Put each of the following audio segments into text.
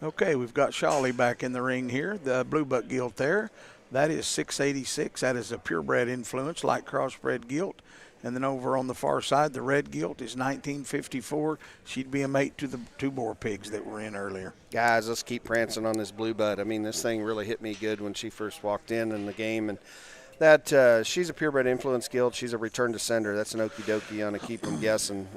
Okay, we've got Shawley back in the ring here. The blue buck gilt there, that is 686. That is a purebred influence, like crossbred gilt. And then over on the far side, the red gilt is 1954. She'd be a mate to the two boar pigs that were in earlier. Guys, let's keep prancing on this blue bud. I mean, this thing really hit me good when she first walked in the game. And that she's a purebred influence gilt. She's a return to sender. That's an okie dokie on a keep them guessing.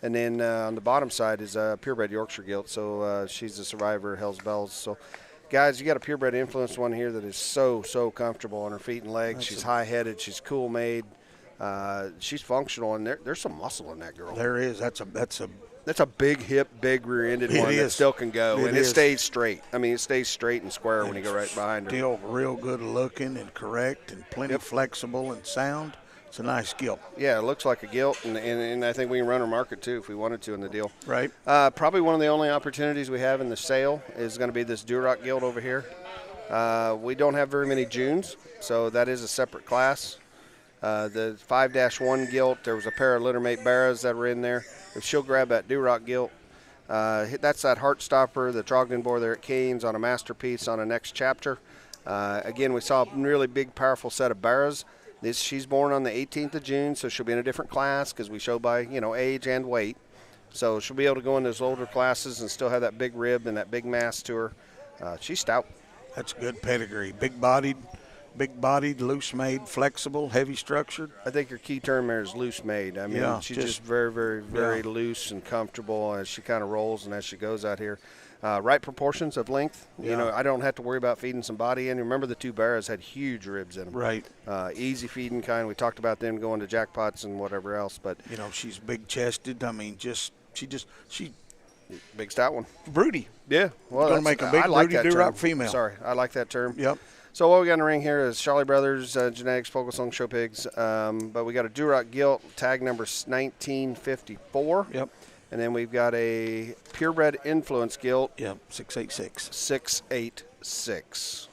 And then on the bottom side is a purebred Yorkshire gilt. So she's a survivor of Hell's Bells. So, guys, you got a purebred influence one here that is so comfortable on her feet and legs. She's high-headed. She's cool-made. She's functional, and there's some muscle in that girl. There is. That's a big hip, big rear-ended one that still can go, and it stays straight. I mean, it stays straight and square when you go right behind her. Still real good looking and correct and plenty flexible and sound. It's a nice gilt. Yeah, it looks like a gilt, and I think we can run her market too if we wanted to in the deal. Right. Probably one of the only opportunities we have in the sale is going to be this Duroc gilt over here. We don't have very many Junes, so that is a separate class. The 5-1 gilt, there was a pair of littermate Barras that were in there. If she'll grab that Duroc gilt, that's that Heartstopper, the Trogdon boar there at Canes on a masterpiece on a next chapter. Again, we saw a really big, powerful set of Barras. She's born on the 18th of June, so she'll be in a different class because we show by, age and weight. So she'll be able to go in those older classes and still have that big rib and that big mass to her. She's stout. That's good pedigree. Big bodied, loose made, flexible, heavy structured. I think her key term there is loose made. I mean, she's just very loose and comfortable as she kind of rolls and as she goes out here. Right proportions of length. I don't have to worry about feeding some body in. Remember, the two Barras had huge ribs in them. Right. Easy feeding kind. We talked about them going to jackpots and whatever else. But she's big chested. I mean, she big stout one. Broody. Yeah. Well, gonna make a big broody Duroc female. Sorry, I like that term. Yep. So what we got in the ring here is Shawley Brothers Genetics Fogelsong Show Pigs, but we got a Duroc gilt, tag number 1954. Yep. And then we've got a purebred influence gilt. Yep, 686. 686.